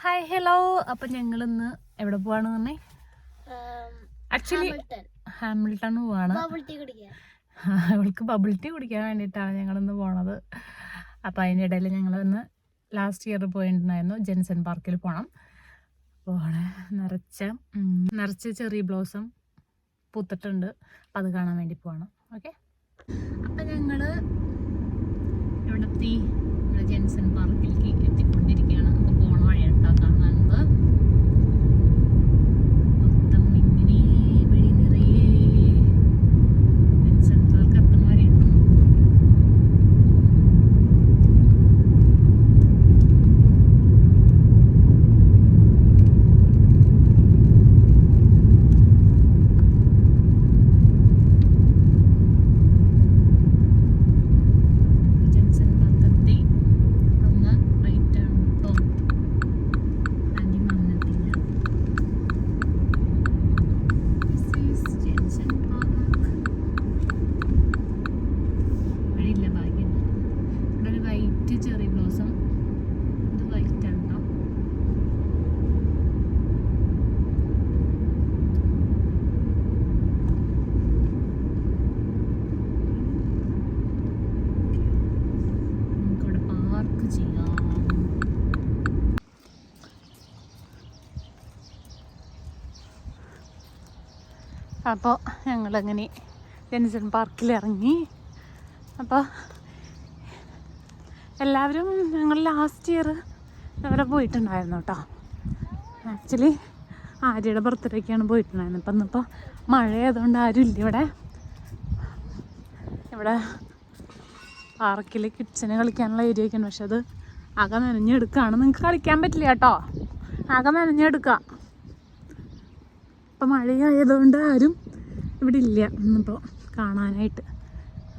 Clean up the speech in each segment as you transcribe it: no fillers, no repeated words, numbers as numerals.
Hi hello. അപ്പം ഞങ്ങളിന്ന് എവിടെ പോവാണ് പറഞ്ഞേ? ആക്ച്വലി ഹാമിൽട്ടൺ പോവാണ്. അവൾക്ക് ബബിൾ ടീ കുടിക്കാൻ വേണ്ടിയിട്ടാണ് ഞങ്ങളിന്ന് പോണത്. അപ്പം അതിനിടയിൽ ഞങ്ങളിന്ന് ലാസ്റ്റ് ഇയർ പോയിട്ടുണ്ടായിരുന്നു. ജെൻസൺ പാർക്കിൽ പോകണം. അപ്പോൾ നിറച്ച് ചെറി ബ്ലോസം പൂത്തിട്ടുണ്ട്. അപ്പം അത് കാണാൻ വേണ്ടി പോകണം. ഓക്കെ, അപ്പം ഞങ്ങൾ ഇവിടെ എത്തി. ഇവിടെ ജെൻസൺ പാർക്കിലേക്ക് എത്തിക്കൊണ്ടിരിക്കുകയാണ്. അപ്പോൾ പോണ വഴിയുണ്ടോ കാണുന്നത്? മൊത്തം ഇങ്ങനെ വഴി നിറയെ ജെൻസൺ പാർക്ക് എത്തുന്ന വരെയുണ്ട്. ചെറി ബ്ലോസം ഇത് വൈറ്റ് ആണോ? നമുക്കിവിടെ പാർക്ക് ചെയ്യാം. അപ്പോൾ ഞങ്ങളങ്ങനെ ജെൻസൺ പാർക്കിൽ ഇറങ്ങി. അപ്പോൾ എല്ലാവരും ഞങ്ങൾ ലാസ്റ്റ് ഇയർ ഇവിടെ പോയിട്ടുണ്ടായിരുന്നു കേട്ടോ. ആക്ച്വലി ആര്യയുടെ ബർത്ത്ഡേക്കാണ് പോയിട്ടുണ്ടായിരുന്നത്. ഇപ്പം ഇന്നിപ്പോൾ മഴയായതുകൊണ്ട് ആരും ഇല്ല ഇവിടെ. ഇവിടെ പാർക്കിൽ കിഡ്സിന് കളിക്കാനുള്ള ഏരിയ ഒക്കെയാണ്. പക്ഷെ അത് ആകെ നനഞ്ഞെടുക്കുകയാണ്. നിങ്ങൾക്ക് കളിക്കാൻ പറ്റില്ല കേട്ടോ, ആകെ നനഞ്ഞെടുക്കുക. ഇപ്പം മഴയായതുകൊണ്ട് ആരും ഇവിടെ ഇല്ല ഇന്നിപ്പോൾ കാണാനായിട്ട്.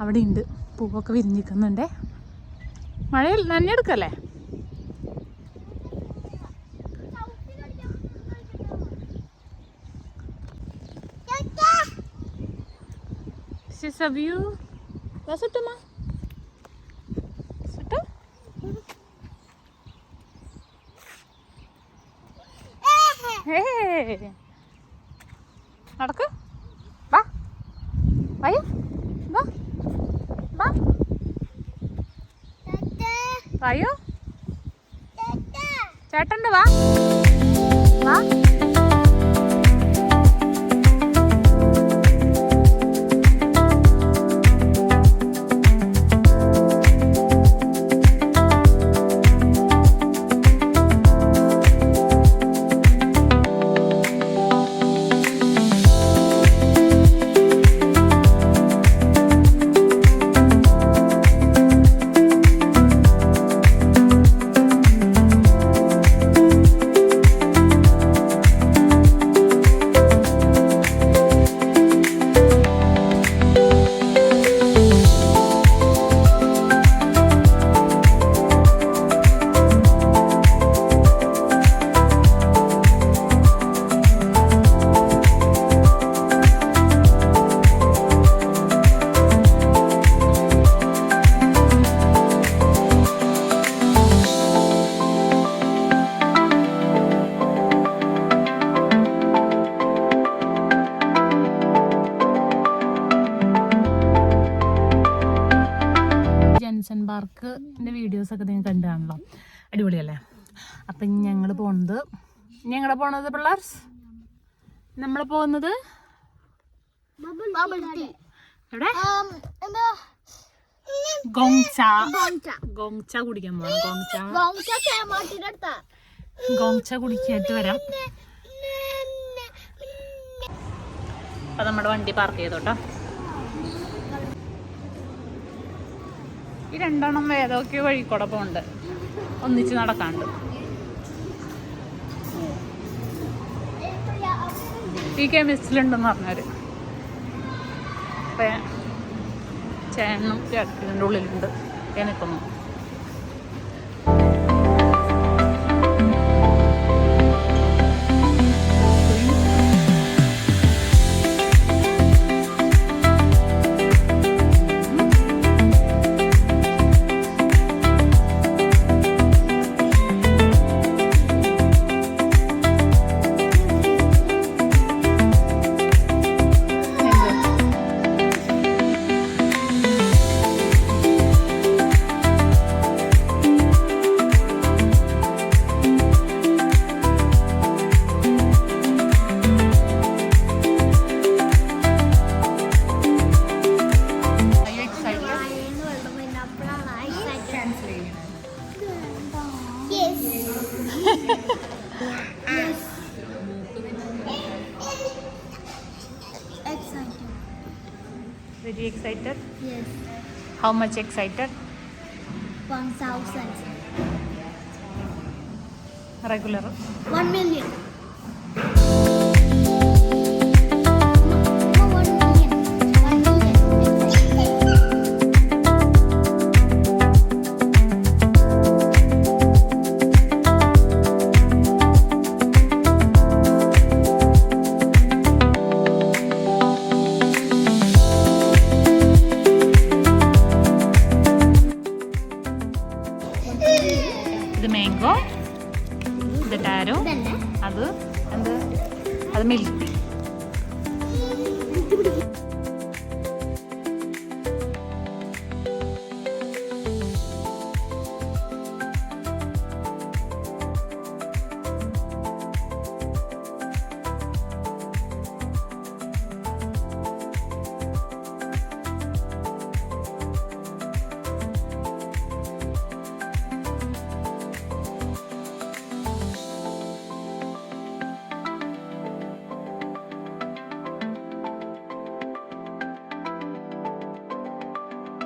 അവിടെ ഉണ്ട്, പൂവൊക്കെ വിരിഞ്ഞിരിക്കുന്നുണ്ടേ. മഴയിൽ നനഞ്ഞെടുക്കല്ലേ? വ്യൂ സുട്ടമ്മ സുട്ടോ. നടക്ക്, വാ വയ്യ, വാ വാ വായോ, ചേട്ടൻ്റെ വാ വാ. ജെൻസൺ പാർക്കിൻ്റെ വീഡിയോസൊക്കെ നിങ്ങൾ കണ്ടാണല്ലോ, അടിപൊളിയല്ലേ? അപ്പം ഞങ്ങൾ പോണത് പിള്ളേർസ്, നമ്മൾ പോകുന്നത് എവിടെ? ഗോങ്ച കുടിക്കാൻ പോകണം. ഗോങ്ച കുടിക്കായിട്ട് വരാം. അപ്പം നമ്മുടെ വണ്ടി പാർക്ക് ചെയ്തോട്ടോ. ഈ രണ്ടെണ്ണം ഏതൊക്കെ വഴിക്കൂടെ പോകുന്നുണ്ട്, ഒന്നിച്ച് നടക്കാണ്ട്. ഈ കെമിസ്റ്റിലുണ്ടെന്ന് പറഞ്ഞവർ. അപ്പം ചേട്ടനും ചേട്ടൻ്റെ ഉള്ളിലുണ്ട് എനിക്കൊന്നും. Excited. Very excited. Yes. How much excited? 1,000. Regular. 1 million. ഇത് മാംഗോ, ഇത് ടാരോ, അത് എന്ത്, അത് മിൽക്ക്.